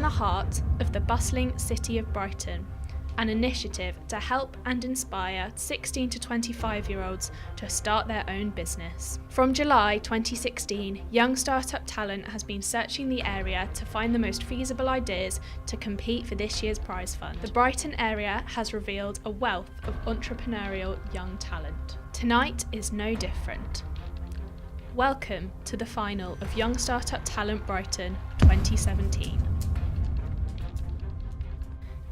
the heart of the bustling city of Brighton, an initiative to help and inspire 16 to 25-year-olds to start their own business. From July 2016, young startup talent has been searching the area to find the most feasible ideas to compete for this year's prize fund. The Brighton area has revealed a wealth of entrepreneurial young talent. Tonight is no different. Welcome to the final of Young Startup Talent Brighton 2017.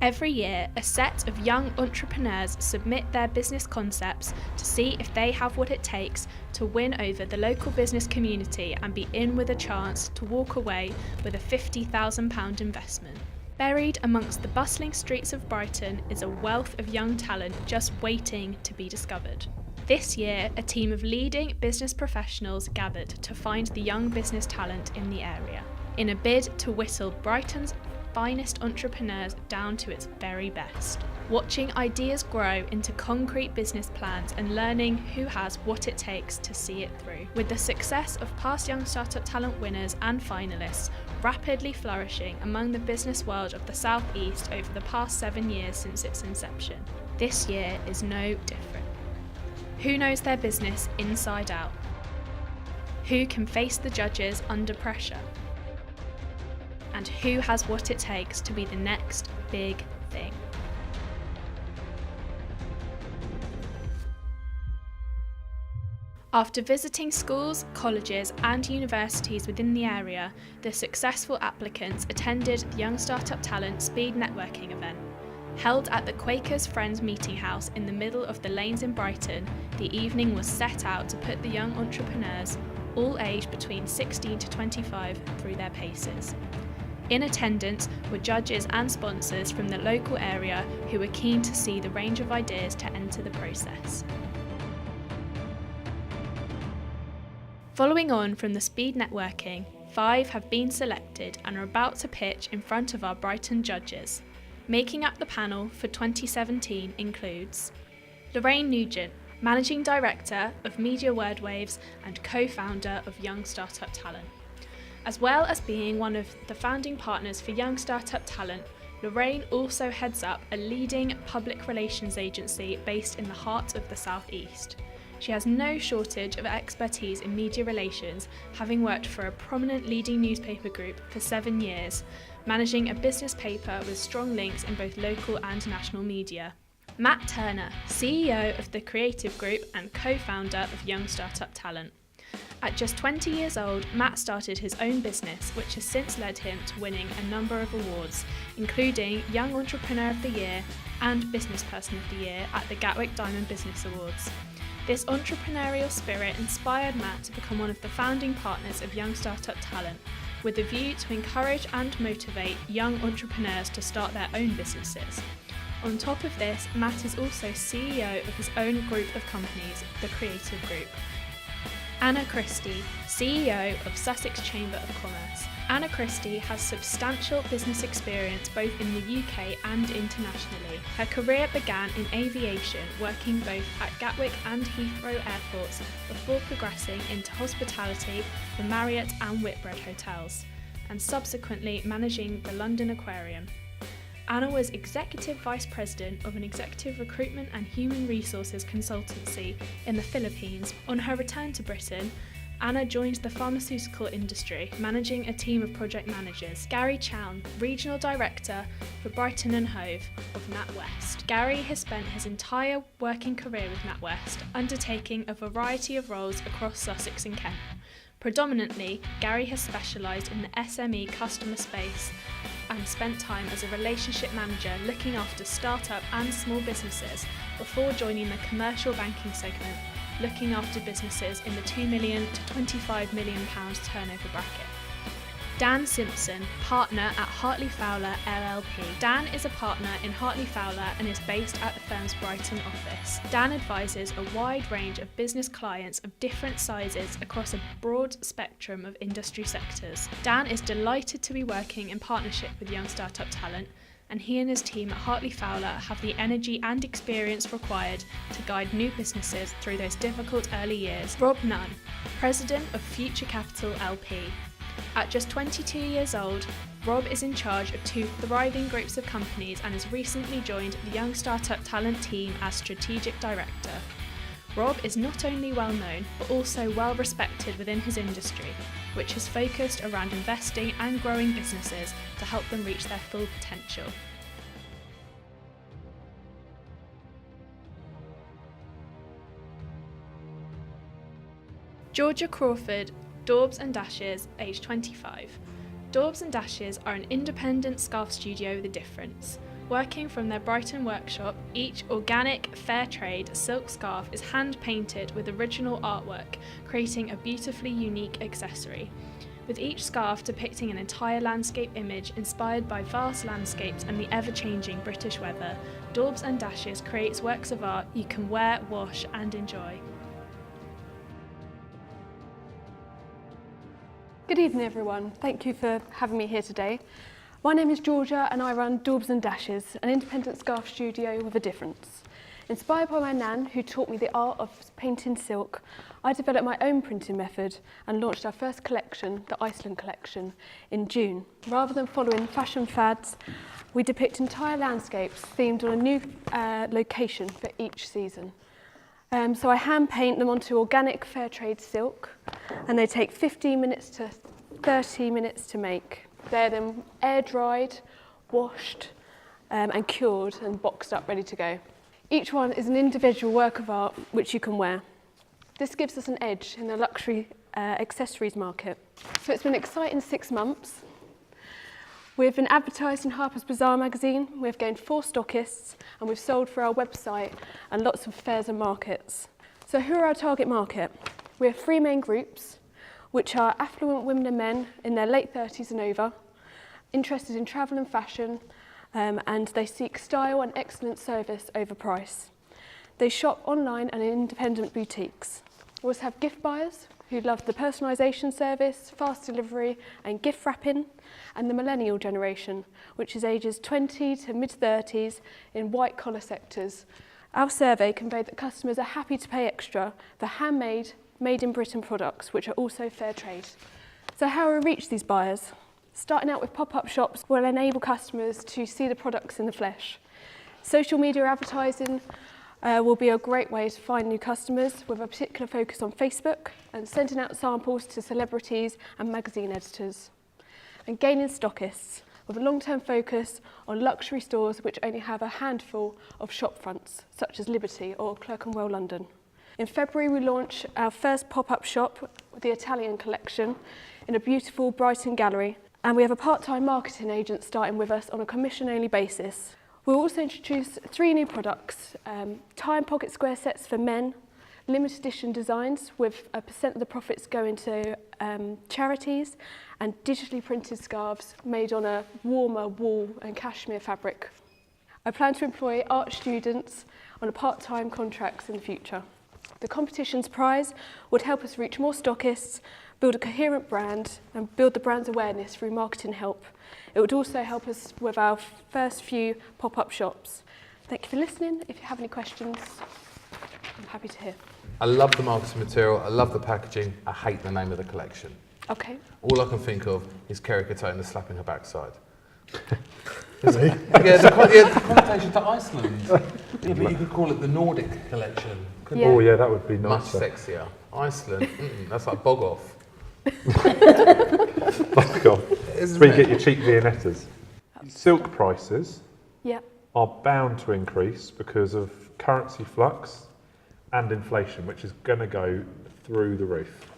Every year, a set of young entrepreneurs submit their business concepts to see if they have what it takes to win over the local business community and be in with a chance to walk away with a £50,000 investment. Buried amongst the bustling streets of Brighton is a wealth of young talent just waiting to be discovered. This year, a team of leading business professionals gathered to find the young business talent in the area, in a bid to whittle Brighton's finest entrepreneurs down to its very best. Watching ideas grow into concrete business plans and learning who has what it takes to see it through. With the success of past Young Startup Talent winners and finalists rapidly flourishing among the business world of the South East over the past 7 years since its inception, this year is no different. Who knows their business inside out? Who can face the judges under pressure? And who has what it takes to be the next big thing? After visiting schools, colleges and universities within the area, the successful applicants attended the Young Startup Talent Speed Networking event. Held at the Quakers Friends Meeting House in the middle of the lanes in Brighton, the evening was set out to put the young entrepreneurs, all aged between 16 to 25, through their paces. In attendance were judges and sponsors from the local area who were keen to see the range of ideas to enter the process. Following on from the speed networking, 5 have been selected and are about to pitch in front of our Brighton judges. Making up the panel for 2017 includes Lorraine Nugent, Managing Director of Media Wordwaves and co-founder of Young Startup Talent. As well as being one of the founding partners for Young Startup Talent, Lorraine also heads up a leading public relations agency based in the heart of the South East. She has no shortage of expertise in media relations, having worked for a prominent leading newspaper group for 7 years, managing a business paper with strong links in both local and national media. Matt Turner, CEO of the Creative Group and co-founder of Young Startup Talent. At just 20 years old, Matt started his own business, which has since led him to winning a number of awards, including Young Entrepreneur of the Year and Business Person of the Year at the Gatwick Diamond Business Awards. This entrepreneurial spirit inspired Matt to become one of the founding partners of Young Startup Talent, with a view to encourage and motivate young entrepreneurs to start their own businesses. On top of this, Matt is also CEO of his own group of companies, the Creative Group. Anna Christie, CEO of Sussex Chamber of Commerce. Anna Christie has substantial business experience both in the UK and internationally. Her career began in aviation, working both at Gatwick and Heathrow airports before progressing into hospitality for Marriott and Whitbread hotels, and subsequently managing the London Aquarium. Anna was Executive Vice President of an executive recruitment and human resources consultancy in the Philippines. On her return to Britain, Anna joined the pharmaceutical industry, managing a team of project managers. Gary Chown, Regional Director for Brighton and Hove of NatWest. Gary has spent his entire working career with NatWest, undertaking a variety of roles across Sussex and Kent. Predominantly, Gary has specialised in the SME customer space and spent time as a relationship manager looking after start-up and small businesses before joining the commercial banking segment, looking after businesses in the £2 million to £25 million turnover bracket. Dan Simpson, partner at Hartley Fowler LLP. Dan is a partner in Hartley Fowler and is based at the firm's Brighton office. Dan advises a wide range of business clients of different sizes across a broad spectrum of industry sectors. Dan is delighted to be working in partnership with Young Startup Talent, and he and his team at Hartley Fowler have the energy and experience required to guide new businesses through those difficult early years. Rob Nunn, President of Future Capital LP. At just 22 years old, Rob is in charge of 2 thriving groups of companies and has recently joined the young startup talent team as strategic director. Rob is not only well known, but also well respected within his industry, which is focused around investing and growing businesses to help them reach their full potential. Georgia Crawford, Daubs Dashes, age 25. Daubs Dashes are an independent scarf studio with a difference. Working from their Brighton workshop, each organic, fair trade silk scarf is hand-painted with original artwork, creating a beautifully unique accessory. With each scarf depicting an entire landscape image inspired by vast landscapes and the ever-changing British weather, Daubs Dashes creates works of art you can wear, wash and enjoy. Good evening everyone, thank you for having me here today. My name is Georgia and I run Daubs Dashes, an independent scarf studio with a difference. Inspired by my nan, who taught me the art of painting silk, I developed my own printing method and launched our first collection, the Iceland collection, in June. Rather than following fashion fads, we depict entire landscapes themed on a new location for each season. So I hand paint them onto organic fair trade silk, and they take 15 minutes to 30 minutes to make. They're then air dried, washed and cured and boxed up ready to go. Each one is an individual work of art which you can wear. This gives us an edge in the luxury accessories market. So it's been an exciting 6 months. We've been advertised in Harper's Bazaar magazine, we've gained 4 stockists and we've sold through our website and lots of fairs and markets. So who are our target market? We have 3 main groups, which are affluent women and men in their late 30s and over, interested in travel and fashion, and they seek style and excellent service over price. They shop online and in independent boutiques. We also have gift buyers who love the personalisation service, fast delivery and gift wrapping, and the millennial generation, which is ages 20 to mid-30s in white-collar sectors. Our survey conveyed that customers are happy to pay extra for handmade, made-in-Britain products, which are also fair trade. So how will we reach these buyers? Starting out with pop-up shops will enable customers to see the products in the flesh. Social media advertising will be a great way to find new customers, with a particular focus on Facebook and sending out samples to celebrities and magazine editors. And gaining stockists, with a long-term focus on luxury stores which only have a handful of shop fronts, such as Liberty or Clerkenwell London. In February we launched our first pop-up shop, the Italian collection, in a beautiful Brighton gallery, and we have a part-time marketing agent starting with us on a commission-only basis. We'll also introduce 3 new products, tie and pocket square sets for men, limited edition designs with 1% of the profits going to charities, and digitally printed scarves made on a warmer wool and cashmere fabric. I plan to employ art students on a part-time contracts in the future. The competition's prize would help us reach more stockists, build a coherent brand and build the brand's awareness through marketing help. It would also help us with our first few pop-up shops. Thank you for listening. If you have any questions, I'm happy to hear. I love the marketing material, I love the packaging, I hate the name of the collection. Okay. All I can think of is Kerry Katona slapping her backside. Really? Yeah, the connotation to Iceland. Yeah, but you could call it the Nordic collection. Yeah. Oh yeah, that would be Much nicer. sexier. Iceland, that's like bog off. Fuck off. Isn't Where you it? get your cheap Viennettas. Silk prices Yeah. are bound to increase because of currency flux and inflation, which is going to go through the roof.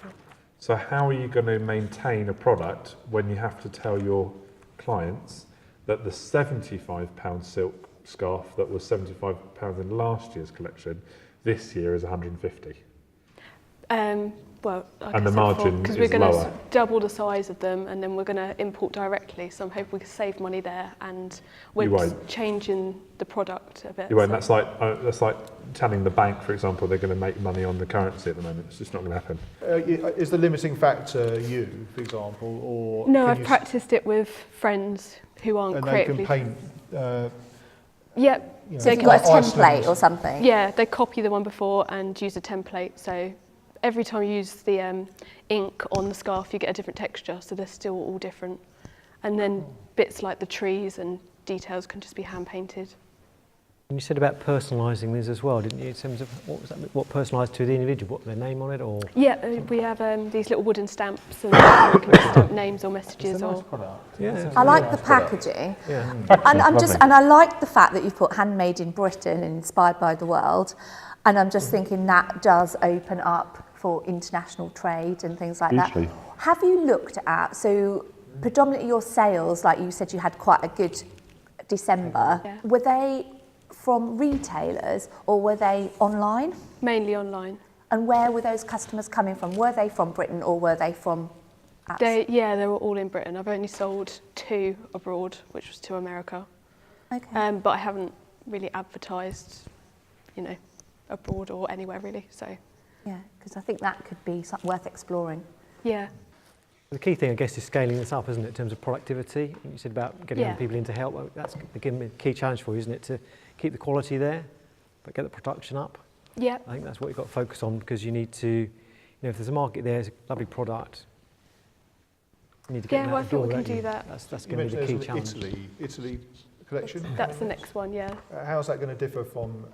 So how are you going to maintain a product when you have to tell your clients that the £75 silk scarf that was £75 in last year's collection, this year is £150? Well, like And the margin because is we're going to lower. double the size of them, and then we're going to import directly. So I'm hoping we can save money there, and You we're won't. changing the product a bit. You won't. so- That's like telling the bank, for example, they're going to make money on the currency at the moment. It's just not going to happen. Is the limiting factor you, for example, or No, can I've you practiced it with friends who aren't and they can creatively. paint? Yeah, You know, So you've got a Iceland template or something? yeah, they copy the one before and use a template. So every time you use the ink on the scarf, you get a different texture. So they're still all different. And then bits like the trees and details can just be hand painted. And you said about personalising these as well, didn't you? In terms of what was that? What personalised to the individual? What, their name on it, or? Yeah, we have these little wooden stamps, and you can just stamp names or messages. It's a nice Or product. Yeah. I like the packaging. Yeah. And I like the fact that you've put handmade in Britain and inspired by the world. And I'm just thinking that does open up for international trade and things like Hugely. that. Have you looked at, so predominantly your sales, like you said you had quite a good December, Yeah. were they from retailers or were they online? mainly online. And where were those customers coming from? Were they from Britain or were they from outside? They were all in Britain. I've only sold 2 abroad, which was to America. Okay. But I haven't really advertised, abroad or anywhere really. So Yeah, because I think that could be something worth exploring. yeah, The key thing, I guess, is scaling this up, isn't it, in terms of productivity? You said about getting Yeah. other people in to help. Well, that's the key challenge for you, isn't it, to keep the quality there, but get the production up? yeah, I think that's what you've got to focus on, because you need to, if there's a market there, it's a lovely product, you need to get them well, out I the door, thought we can don't you? do that. That's You going to be the mentioned key there's challenge. an Italy collection. That's the next one. Yeah, How's that going to differ from?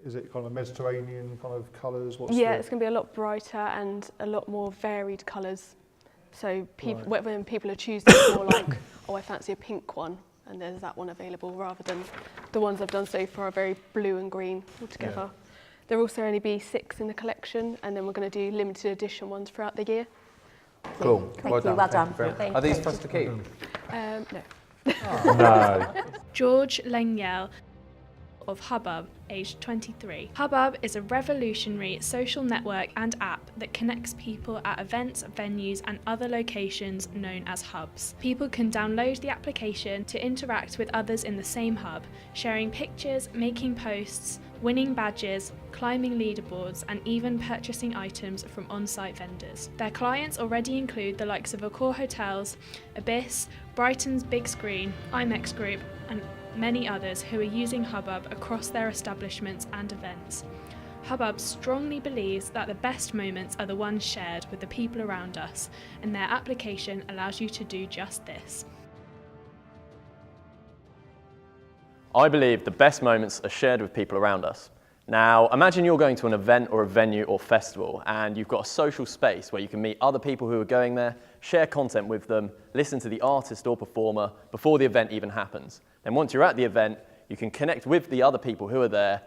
Is it kind of Mediterranean kind of colours? it's going to be a lot brighter and a lot more varied colours. So Right. when people are choosing, it's more like, oh, I fancy a pink one, and there's that one available, rather than the ones I've done so far are very blue and green altogether. There will also only be 6 in the collection, and then we're going to do limited edition ones throughout the year. Cool. Thank Well you, done. well Thank you done. very much. Thank Are these you. for us to keep? No. No. George LENGYEL of Hubbub, aged 23. Hubbub is a revolutionary social network and app that connects people at events, venues and other locations known as hubs. People can download the application to interact with others in the same hub, sharing pictures, making posts, winning badges, climbing leaderboards and even purchasing items from on-site vendors. Their clients already include the likes of Accor Hotels, Abyss, Brighton's Big Screen, IMEX Group and many others who are using Hubbub across their establishments and events. Hubbub strongly believes that the best moments are the ones shared with the people around us, and their application allows you to do just this. I believe the best moments are shared with people around us. Now, imagine you're going to an event or a venue or festival and you've got a social space where you can meet other people who are going there, share content with them, listen to the artist or performer before the event even happens. Then once you're at the event, you can connect with the other people who are there,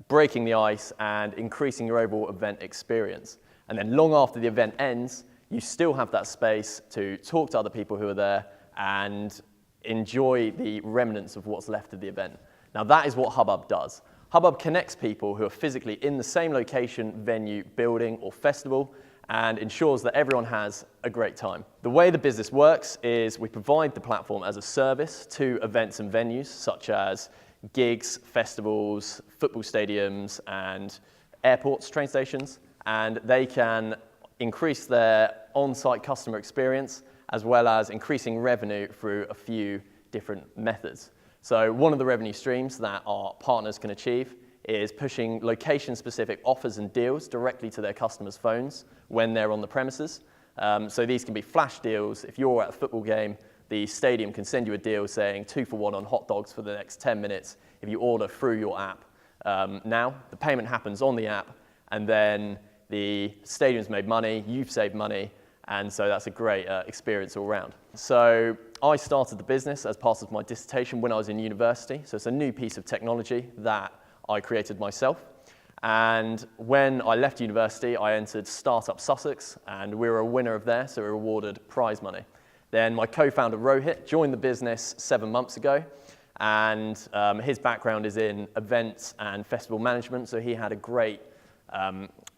breaking the ice and increasing your overall event experience. And then long after the event ends, you still have that space to talk to other people who are there and enjoy the remnants of what's left of the event. Now that is what Hubbub does. Hubbub connects people who are physically in the same location, venue, building or festival and ensures that everyone has a great time. The way the business works is we provide the platform as a service to events and venues such as gigs, festivals, football stadiums and airports, train stations, and they can increase their on-site customer experience as well as increasing revenue through a few different methods. So one of the revenue streams that our partners can achieve is pushing location-specific offers and deals directly to their customers' phones when they're on the premises. So these can be flash deals. If you're at a football game, the stadium can send you a deal saying 2 for 1 on hot dogs for the next 10 minutes if you order through your app. Now, the payment happens on the app, and then the stadium's made money, you've saved money, and so that's a great experience all round. So I started the business as part of my dissertation when I was in university. So it's a new piece of technology that I created myself. And when I left university, I entered Startup Sussex, and we were a winner of there, so we were awarded prize money. Then my co-founder Rohit joined the business 7 months ago, and his background is in events and festival management, so he had a great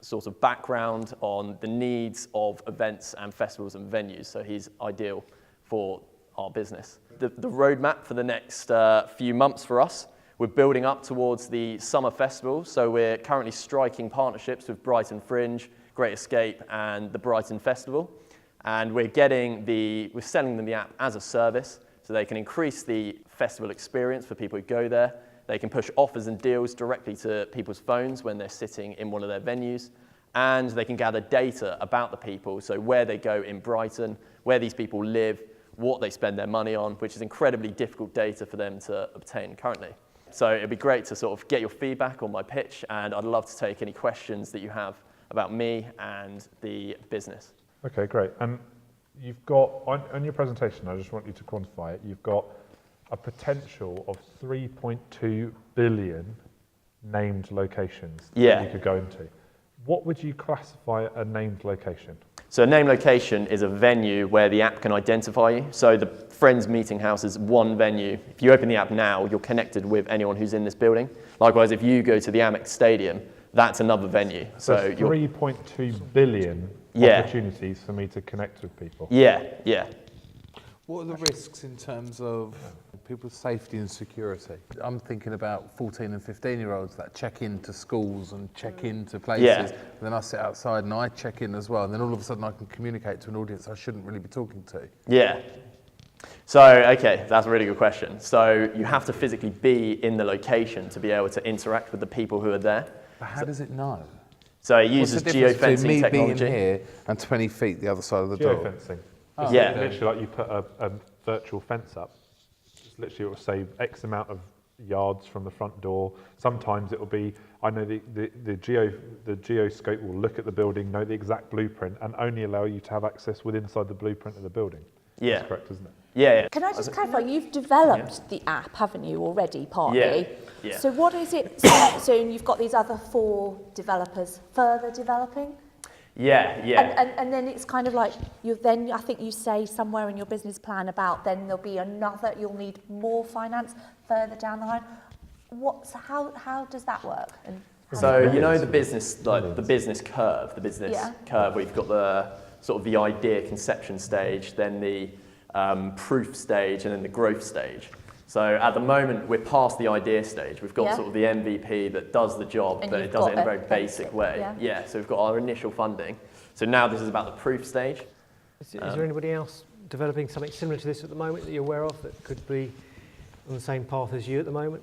sort of background on the needs of events and festivals and venues, so he's ideal for our business. The roadmap for the next few months for us, we're building up towards the summer festival, so we're currently striking partnerships with Brighton Fringe, Great Escape and the Brighton Festival, and we're selling them the app as a service so they can increase the festival experience for people who go there. They can push offers and deals directly to people's phones when they're sitting in one of their venues, and they can gather data about the people, so where they go in Brighton, where these people live, what they spend their money on, which is incredibly difficult data for them to obtain currently. So it'd be great to sort of get your feedback on my pitch, and I'd love to take any questions that you have about me and the business. Okay, great. And you've got, on your presentation, I just want you to quantify it, you've got a potential of 3.2 billion named locations that you could go into. What would you classify a named location? So a named location is a venue where the app can identify you. So the Friends Meeting House is one venue. If you open the app now, you're connected with anyone who's in this building. Likewise, if you go to the Amex Stadium, that's another venue. So 3.2 billion opportunities for me to connect with people. Yeah, yeah. What are the risks in terms of people's safety and security? I'm thinking about 14 and 15-year-olds that check into schools and check into places. Yeah. And then I sit outside and I check in as well. And then all of a sudden I can communicate to an audience I shouldn't really be talking to. Yeah. So, okay, that's a really good question. So you have to physically be in the location to be able to interact with the people who are there. But how does it know? So it uses geofencing me technology. being here and 20 feet the other side of the door. Geofencing. Oh. It's Yeah. literally like you put a virtual fence up. It's literally, it will say X amount of yards from the front door. Sometimes it will be, I know the geoscope will look at the building, know the exact blueprint, and only allow you to have access within inside the blueprint of the building. Yeah. That's correct, isn't it? Yeah, yeah. Can I just clarify, you've developed the app, haven't you, already, partly? Yeah, yeah. So what is it, so you've got these other 4 developers further developing? Yeah, yeah. And then it's kind of like, I think you say somewhere in your business plan about then there'll be another, you'll need more finance further down the line. How does that work? So you know the business, like the business curve, curve where you've got the sort of the idea conception stage, then the proof stage, and then the growth stage. So at the moment we're past the idea stage. We've got sort of the MVP that does the job, but it does it in a very basic way. Yeah. So we've got our initial funding. So now this is about the proof stage. Is there anybody else developing something similar to this at the moment that you're aware of that could be on the same path as you at the moment?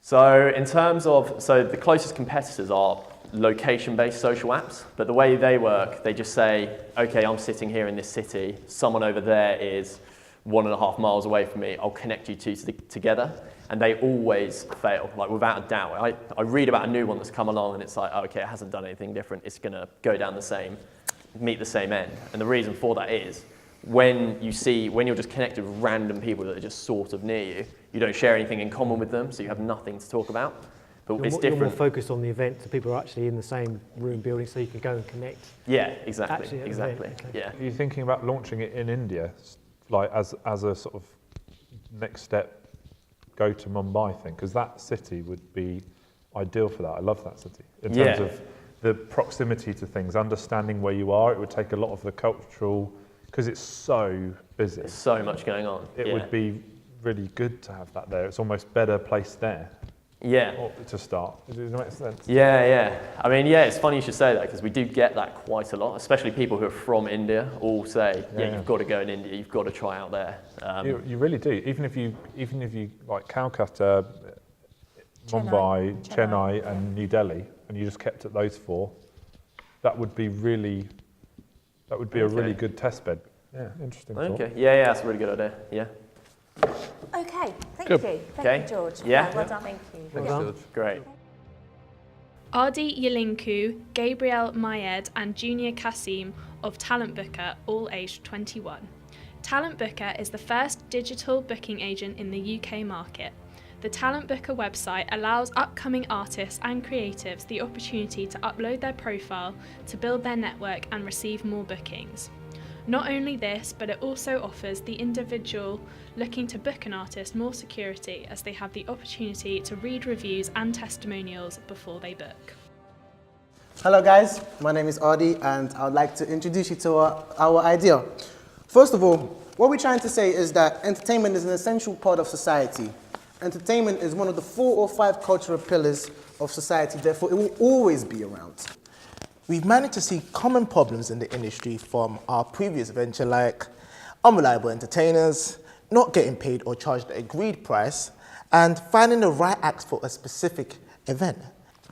So in terms of, the closest competitors are location-based social apps, but the way they work, they just say, okay, I'm sitting here in this city, someone over there is 1.5 miles away from me, I'll connect you two together, and they always fail, like without a doubt. I read about a new one that's come along and it's like, oh, okay, it hasn't done anything different, it's gonna go down meet the same end. And the reason for that is, when you're just connected with random people that are just sort of near you, you don't share anything in common with them, so you have nothing to talk about. But it's different. You're more focused on the event, so people are actually in the same room building, so you can go and connect. Yeah, exactly, Actually, exactly. okay. Yeah. Are you thinking about launching it in India, like as a sort of next step, go to Mumbai thing? Because that city would be ideal for that. I love that city. In terms of the proximity to things, understanding where you are, it would take a lot of the cultural, because it's so busy. There's so much going on. It would be really good to have that there. It's almost better placed there. Yeah. To start. Does it make sense? Yeah, yeah. I mean, yeah, it's funny you should say that because we do get that quite a lot, especially people who are from India all say, you've got to go in India, you've got to try out there. You really do. Even if you like Calcutta, Mumbai, Chennai and New Delhi, and you just kept at those 4, that would be a really good test bed. Yeah, interesting. Okay. Yeah, that's a really good idea. Yeah. Okay, thank Good. you. Thank you, George. Yeah. Well done. Thank you. Thanks, George. Great. ARDIE, YILINKOU, GABRIEL, MEIDT and Junior KASSIM of TalentBookr, all aged 21. TalentBookr is the first digital booking agent in the UK market. The TalentBookr website allows upcoming artists and creatives the opportunity to upload their profile to build their network and receive more bookings. Not only this, but it also offers the individual looking to book an artist more security as they have the opportunity to read reviews and testimonials before they book. Hello guys, my name is ARDIE and I would like to introduce you to our idea. First of all, what we're trying to say is that entertainment is an essential part of society. Entertainment is one of the 4 or 5 cultural pillars of society, therefore it will always be around. We've managed to see common problems in the industry from our previous venture, like unreliable entertainers, not getting paid or charged the agreed price, and finding the right acts for a specific event.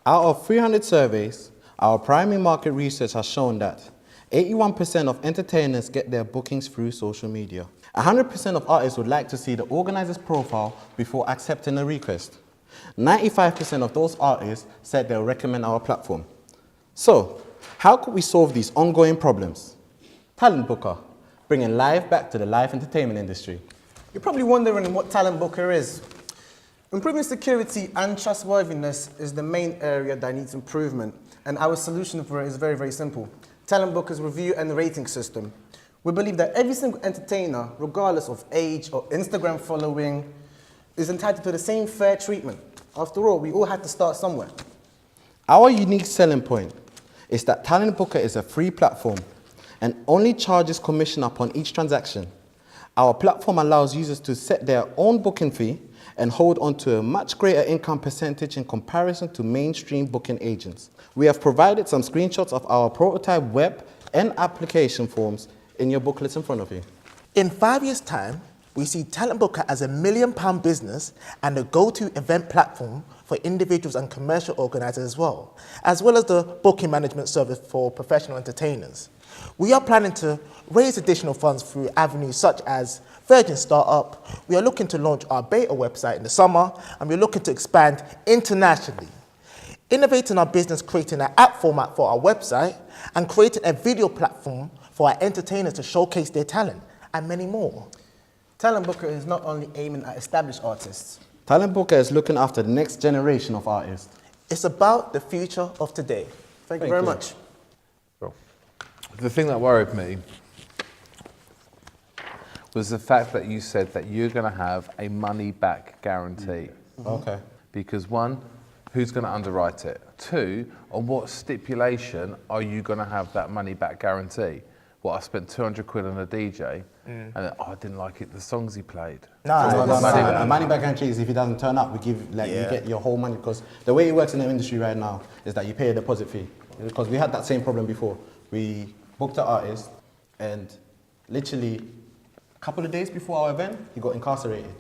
Out of 300 surveys, our primary market research has shown that 81% of entertainers get their bookings through social media. 100% of artists would like to see the organizer's profile before accepting a request. 95% of those artists said they'll recommend our platform. So, how could we solve these ongoing problems? TalentBookr, bringing live back to the live entertainment industry. You're probably wondering what TalentBookr is. Improving security and trustworthiness is the main area that needs improvement, and our solution for it is very, very simple. TalentBookr's review and rating system. We believe that every single entertainer, regardless of age or Instagram following, is entitled to the same fair treatment. After all, we all had to start somewhere. Our unique selling point is that TalentBookr is a free platform and only charges commission upon each transaction. Our platform allows users to set their own booking fee and hold on to a much greater income percentage in comparison to mainstream booking agents. We have provided some screenshots of our prototype web and application forms in your booklets in front of you. In 5 years' time, we see TalentBookr as a £1 million business and a go-to event platform for individuals and commercial organisers as well as the booking management service for professional entertainers. We are planning to raise additional funds through avenues such as Virgin Startup. We are looking to launch our beta website in the summer, and we're looking to expand internationally. Innovating our business, creating an app format for our website, and creating a video platform for our entertainers to showcase their talent, and many more. TalentBookr is not only aiming at established artists. TalentBookr is looking after the next generation of artists. It's about the future of today. Thank you very much. The thing that worried me was the fact that you said that you're going to have a money-back guarantee. Okay. Because one, who's going to underwrite it? Two, on what stipulation are you going to have that money-back guarantee? Well, I spent 200 quid on a DJ, and I didn't like it, the songs he played. No, the money back guarantee is if he doesn't turn up, we give, you get your whole money, because the way it works in the industry right now is that you pay a deposit fee. Because we had that same problem before. We booked an artist, and literally a couple of days before our event, he got incarcerated.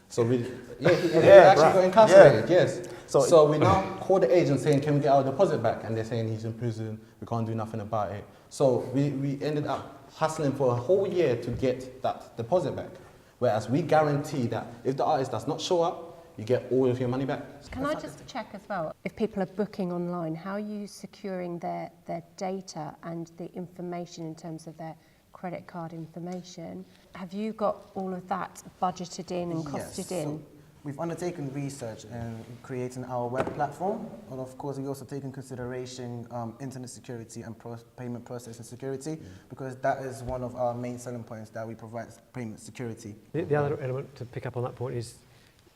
So he actually got incarcerated, yes. So we now call the agent saying, can we get our deposit back? And they're saying he's in prison, we can't do nothing about it. So we ended up hustling for a whole year to get that deposit back. Whereas we guarantee that if the artist does not show up, you get all of your money back. Can I just check as well, if people are booking online, how are you securing their data and the information in terms of their credit card information? Have you got all of that budgeted in and costed in? So we've undertaken research in creating our web platform, and of course we also take in consideration internet security and payment processing security, because that is one of our main selling points, that we provide payment security. The other element to pick up on that point is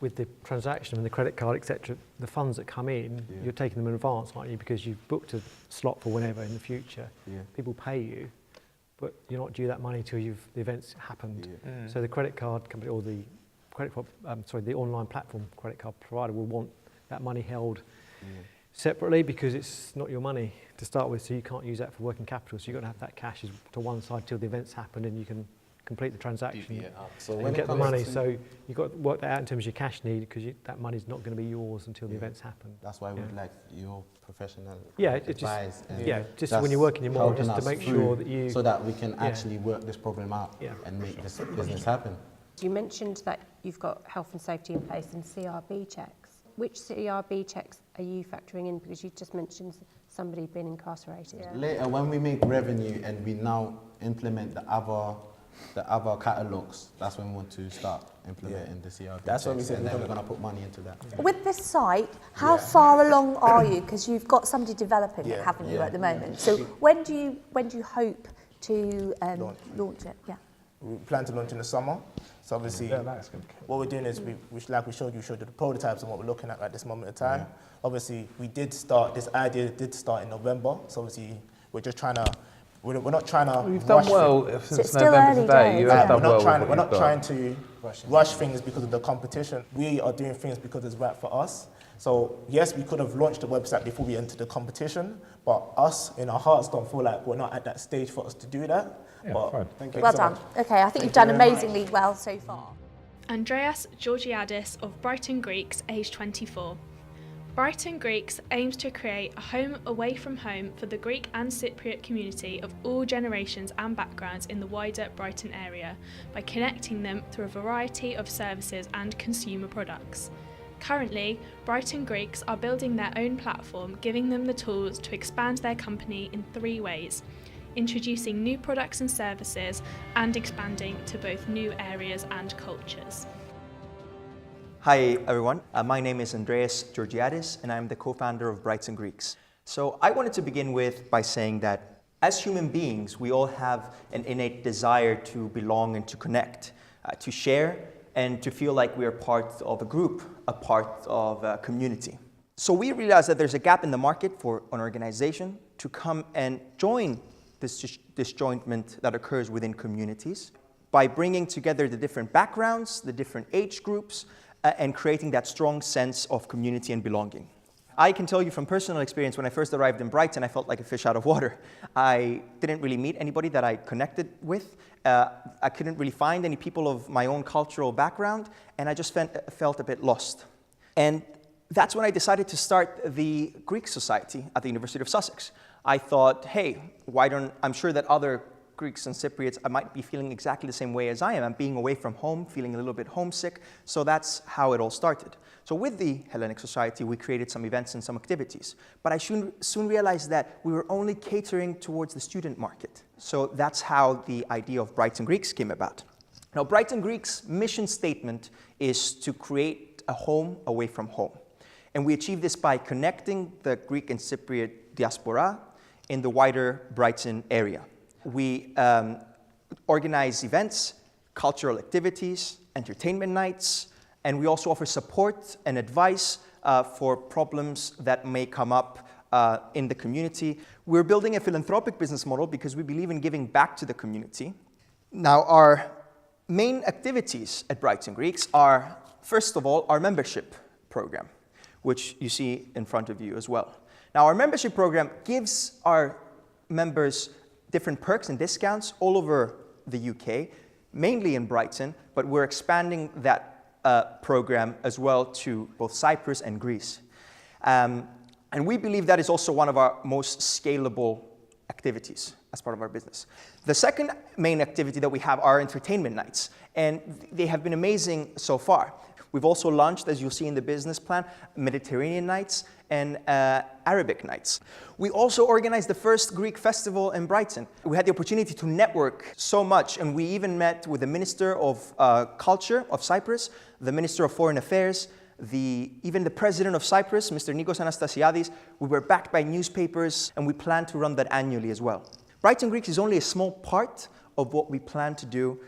with the transaction and the credit card, etc., the funds that come in, you're taking them in advance, aren't you? Because you've booked a slot for whenever in the future. People pay you, but you're not due that money till the event's happened. So the credit card company or the the online platform credit card provider will want that money held separately, because it's not your money to start with, so you can't use that for working capital. So you've got to have that cash to one side till the event's happened, and you can complete the transaction and get the money. So you've got to work that out in terms of your cash need, because that money's not going to be yours until the events happen. That's why we'd like your professional advice. Just when you're working your model, just to make sure that you... So that we can actually work this problem out and make this business happen. You mentioned that you've got health and safety in place and CRB checks. Which CRB checks are you factoring in? Because you just mentioned somebody being incarcerated. Later, when we make revenue and we now implement the other catalogues, that's when we want to start implementing the CRB. That's when we said and then we're going to put money into that. With this site, how far along are you? Because you've got somebody developing it, haven't you, at the moment? So when do you hope to launch it? We plan to launch in the summer. So obviously, what we're doing is, like we showed you the prototypes and what we're looking at this moment in time. Obviously, this idea did start in November. So obviously, we're just trying to, we're not trying to You've done well since November today. You have done well. We're not trying to rush things because of the competition. We are doing things because it's right for us. So yes, we could have launched the website before we entered the competition, but us in our hearts don't feel like we're not at that stage for us to do that. Thank you. Well done. Okay, I think you've done amazingly well so far. Andreas Georgiadis of Brighton Greeks, aged 24. Brighton Greeks aims to create a home away from home for the Greek and Cypriot community of all generations and backgrounds in the wider Brighton area by connecting them through a variety of services and consumer products. Currently, Brighton Greeks are building their own platform, giving them the tools to expand their company in 3 ways: introducing new products and services and expanding to both new areas and cultures. Hi everyone, my name is ANDREAS GEORGIADES and I'm the co-founder of Brighton Greeks. So I wanted to begin by saying that as human beings, we all have an innate desire to belong and to connect, to share and to feel like we are part of a group, a part of a community. So we realized that there's a gap in the market for an organization to come and join this disjointment that occurs within communities by bringing together the different backgrounds, the different age groups, and creating that strong sense of community and belonging. I can tell you from personal experience, when I first arrived in Brighton, I felt like a fish out of water. I didn't really meet anybody that I connected with. I couldn't really find any people of my own cultural background, and I just felt a bit lost. And that's when I decided to start the Greek Society at the University of Sussex. I thought, hey, I'm sure that other Greeks and Cypriots, I might be feeling exactly the same way as I am. I'm being away from home, feeling a little bit homesick. So that's how it all started. So with the Hellenic Society, we created some events and some activities. But I soon realized that we were only catering towards the student market. So that's how the idea of Brighton Greeks came about. Now, Brighton Greeks' mission statement is to create a home away from home. And we achieve this by connecting the Greek and Cypriot diaspora in the wider Brighton area. We organize events, cultural activities, entertainment nights, and we also offer support and advice for problems that may come up in the community. We're building a philanthropic business model because we believe in giving back to the community. Now, our main activities at Brighton Greeks are, first of all, our membership program, which you see in front of you as well. Now, our membership program gives our members different perks and discounts all over the UK, mainly in Brighton, but we're expanding that program as well to both Cyprus and Greece. And we believe that is also one of our most scalable activities as part of our business. The second main activity that we have are entertainment nights, and they have been amazing so far. We've also launched, as you'll see in the business plan, Mediterranean nights and Arabic nights. We also organized the first Greek festival in Brighton. We had the opportunity to network so much, and we even met with the Minister of Culture of Cyprus, the Minister of Foreign Affairs, even the President of Cyprus, Mr. Nikos Anastasiadis. We were backed by newspapers, and we plan to run that annually as well. Brighton Greeks is only a small part of what we plan to do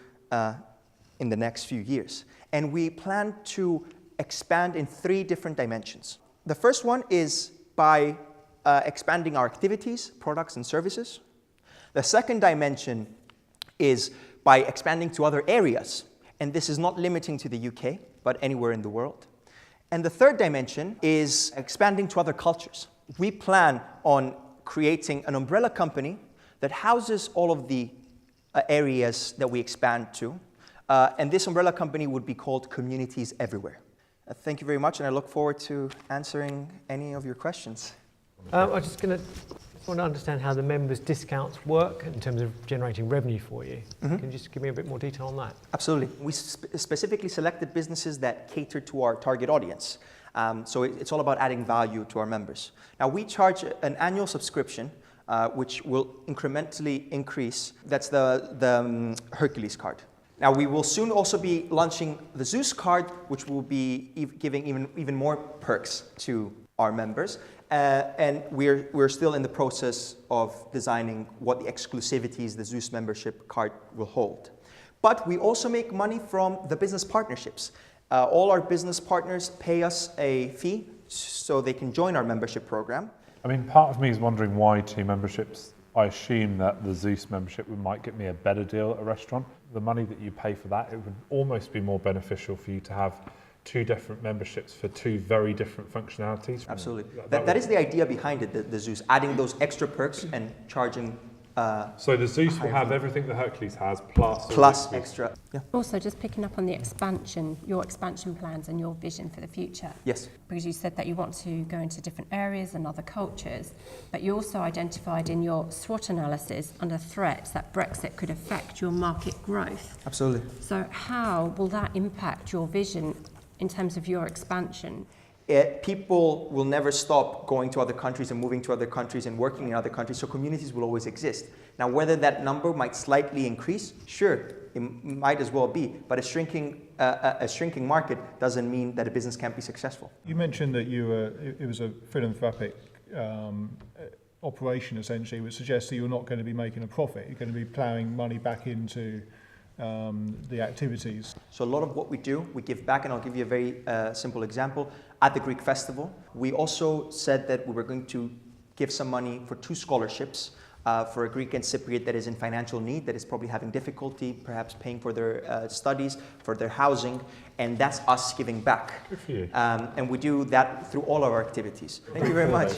in the next few years. And we plan to expand in 3 different dimensions. The first one is by expanding our activities, products, and services. The second dimension is by expanding to other areas. And this is not limiting to the UK, but anywhere in the world. And the third dimension is expanding to other cultures. We plan on creating an umbrella company that houses all of the areas that we expand to. And this umbrella company would be called Communities Everywhere. Thank you very much, and I look forward to answering any of your questions. I'm just want to understand how the members' discounts work in terms of generating revenue for you. Can you just give me a bit more detail on that? Absolutely. We specifically selected businesses that cater to our target audience. So it's all about adding value to our members. Now, we charge an annual subscription, which will incrementally increase. That's the Hercules card. Now, we will soon also be launching the Zeus card, which will be giving even more perks to our members. And we're still in the process of designing what the exclusivities the Zeus membership card will hold. But we also make money from the business partnerships. All our business partners pay us a fee so they can join our membership program. I mean, part of me is wondering why 2 memberships. I assume that the Zeus membership might get me a better deal at a restaurant. The money that you pay for that, it would almost be more beneficial for you to have 2 different memberships for 2 very different functionalities. Absolutely. That is the idea behind it, the Zeus, adding those extra perks and charging So the Zeus will have everything the Hercules has, plus extra. Yeah. Also, just picking up on the expansion, your expansion plans and your vision for the future. Yes. Because you said that you want to go into different areas and other cultures, but you also identified in your SWOT analysis under threats that Brexit could affect your market growth. Absolutely. So how will that impact your vision in terms of your expansion? People will never stop going to other countries and moving to other countries and working in other countries, so communities will always exist. Now, whether that number might slightly increase, sure, it might as well be, but a shrinking market doesn't mean that a business can't be successful. You mentioned that it was a philanthropic operation, essentially, which suggests that you're not going to be making a profit. You're going to be ploughing money back into the activities. So a lot of what we do, we give back, and I'll give you a very simple example. At the Greek festival, we also said that we were going to give some money for 2 scholarships for a Greek and Cypriot that is in financial need, that is probably having difficulty, perhaps paying for their studies, for their housing, and that's us giving back. Good for you. And we do that through all our activities. Thank you very much.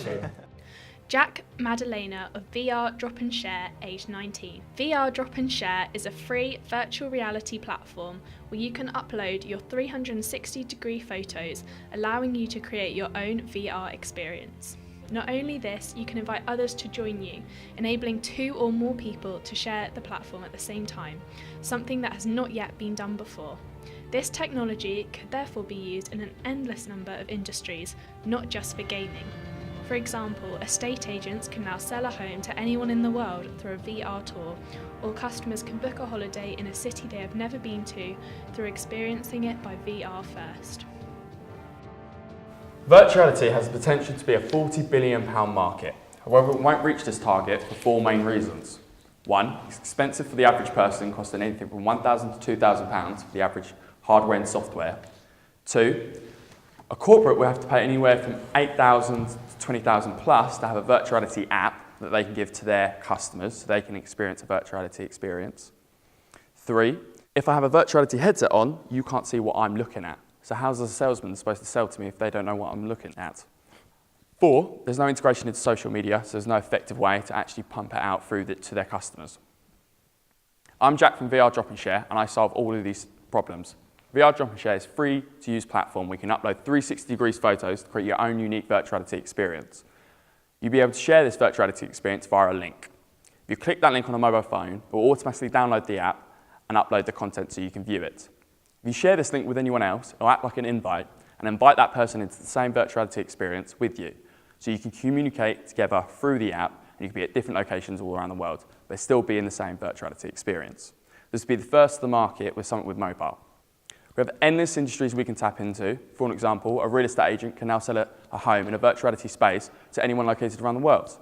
Jack Maddalena of VR Drop and Share, aged 19. VR Drop and Share is a free virtual reality platform where you can upload your 360-degree photos, allowing you to create your own VR experience. Not only this, you can invite others to join you, enabling 2 or more people to share the platform at the same time, something that has not yet been done before. This technology could therefore be used in an endless number of industries, not just for gaming. For example, estate agents can now sell a home to anyone in the world through a VR tour, or customers can book a holiday in a city they have never been to through experiencing it by VR first. Virtuality has the potential to be a £40 billion market. However, it won't reach this target for 4 main reasons. 1, it's expensive for the average person, costing anything from £1,000 to £2,000 for the average hardware and software. 2, a corporate will have to pay anywhere from £8,000 to £20,000 plus to have a virtuality app that they can give to their customers so they can experience a virtuality experience. 3, if I have a virtuality headset on, you can't see what I'm looking at. So how's a salesman supposed to sell to me if they don't know what I'm looking at? 4, there's no integration into social media, so there's no effective way to actually pump it out through to their customers. I'm Jack from VR Drop and Share, and I solve all of these problems. VR Drop and Share is a free to use platform. We can upload 360-degree photos to create your own unique virtuality experience. You'll be able to share this virtuality experience via a link. If you click that link on a mobile phone, it will automatically download the app and upload the content so you can view it. If you share this link with anyone else, it'll act like an invite and invite that person into the same virtuality experience with you. So you can communicate together through the app, and you can be at different locations all around the world, but still be in the same virtuality experience. This will be the first of the market with something with mobile. We have endless industries we can tap into. For an example, a real estate agent can now sell a home in a virtuality space to anyone located around the world. So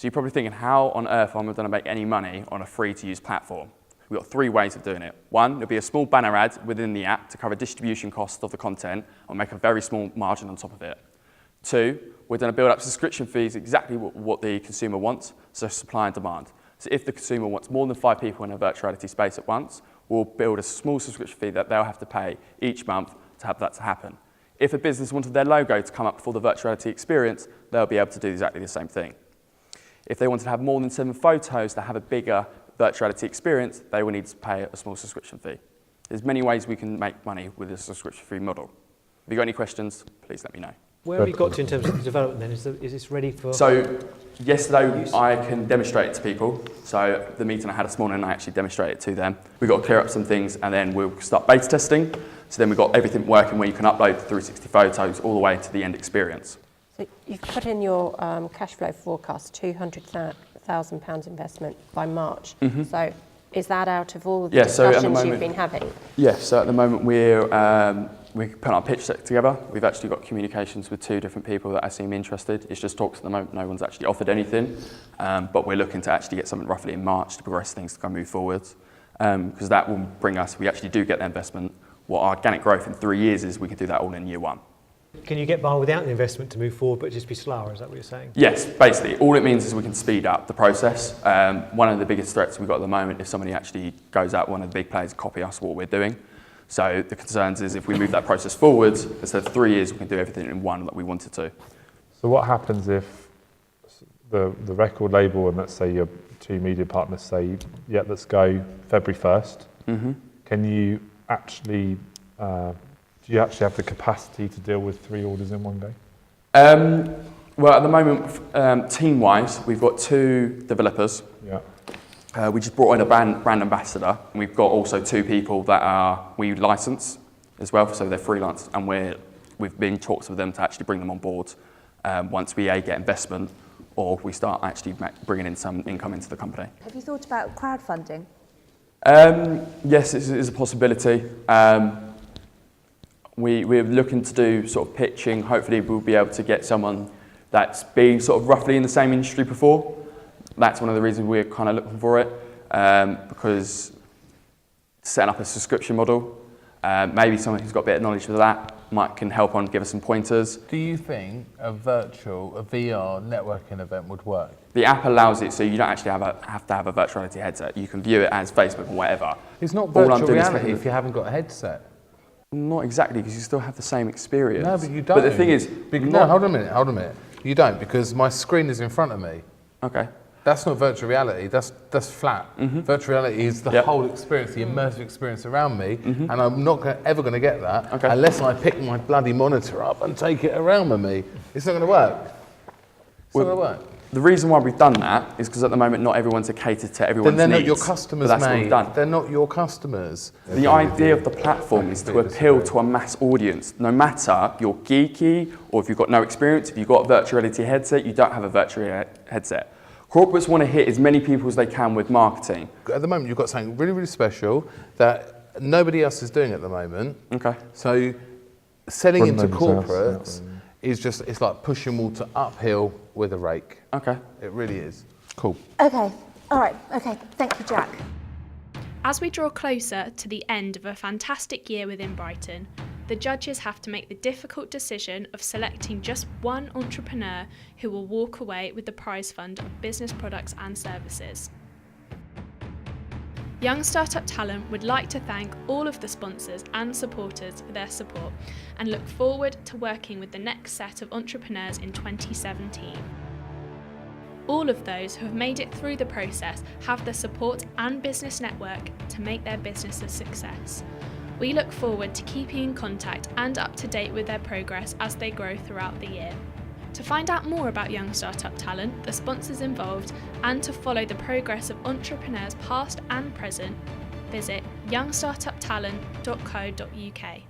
you're probably thinking, how on earth am I going to make any money on a free-to-use platform? We've got 3 ways of doing it. 1, there'll be a small banner ad within the app to cover distribution costs of the content and make a very small margin on top of it. 2, we're going to build up subscription fees exactly what the consumer wants, so supply and demand. So if the consumer wants more than 5 people in a virtuality space at once, we'll build a small subscription fee that they'll have to pay each month to have that to happen. If a business wanted their logo to come up for the virtuality experience, they'll be able to do exactly the same thing. If they wanted to have more than 7 photos that have a bigger virtuality experience, they will need to pay a small subscription fee. There's many ways we can make money with a subscription fee model. If you've got any questions, please let me know. Where have you got to in terms of the development then? Is this ready for... So yesterday I can demonstrate it to people. So the meeting I had this morning, I actually demonstrated it to them. We've got to clear up some things and then we'll start beta testing. So then we've got everything working where you can upload 360 photos all the way to the end experience. So you've put in your cash flow forecast, £200,000 investment by March. Mm-hmm. So is that out of all the discussions you've been having? Yes, so at the moment we're putting our pitch deck together. We've actually got communications with 2 different people that seem interested. It's just talks at the moment, no one's actually offered anything. But we're looking to actually get something roughly in March to progress things to go move forwards. Because that will bring us, we actually do get the investment. What our organic growth in 3 years is, we can do that all in year 1. Can you get by without the investment to move forward, but just be slower? Is that what you're saying? Yes, basically. All it means is we can speed up the process. One of the biggest threats we've got at the moment is somebody actually goes out, one of the big players, copy us what we're doing. So the concerns is if we move that process forwards, instead of 3 years, we can do everything in 1 that we wanted to. So what happens if the record label and let's say your two media partners say, yeah, let's go February 1st, can you actually, do you actually have the capacity to deal with 3 orders in one go? Well, at the moment, team-wise, we've got 2 developers. Yeah. We just brought in a brand ambassador. And we've got also 2 people that we license as well, so they're freelance, and we've been in talks with them to actually bring them on board once we get investment or we start actually bringing in some income into the company. Have you thought about crowdfunding? Yes, it is a possibility. We're looking to do sort of pitching. Hopefully we'll be able to get someone that's been sort of roughly in the same industry before. That's one of the reasons we're kind of looking for it, because setting up a subscription model, maybe someone who's got a bit of knowledge of that can help on give us some pointers. Do you think a VR networking event would work? The app allows it, so you don't actually have to have a virtual reality headset. You can view it as Facebook or whatever. It's not virtual reality if you haven't got a headset. Not exactly, because you still have the same experience. No, but you don't. But the thing is... No, hold on a minute. You don't, because my screen is in front of me. Okay. That's not virtual reality, that's flat. Virtual reality is the whole experience, the immersive experience around me, and I'm not ever going to get that unless I pick my bloody monitor up and take it around with me. It's not going to work. It's not going to work. The reason why we've done that is because at the moment not everyone's catered to everyone's needs. Then they're not your customers, that's what we've done. They're not your customers. The idea of the platform is to appeal to a mass audience. No matter you're geeky or if you've got no experience, if you've got a virtual reality headset, you don't have a virtual headset. Corporates want to hit as many people as they can with marketing. At the moment, you've got something really, really special that nobody else is doing at the moment. Okay. So selling into corporates is just, it's like pushing water uphill with a rake. Okay. It really is. Cool. Okay. All right. Okay. Thank you, Jack. As we draw closer to the end of a fantastic year within Brighton, the judges have to make the difficult decision of selecting just one entrepreneur who will walk away with the prize fund of business products and services. Young Startup Talent would like to thank all of the sponsors and supporters for their support and look forward to working with the next set of entrepreneurs in 2017. All of those who have made it through the process have the support and business network to make their business a success. We look forward to keeping in contact and up to date with their progress as they grow throughout the year. To find out more about Young Startup Talent, the sponsors involved, and to follow the progress of entrepreneurs past and present, visit youngstartuptalent.co.uk.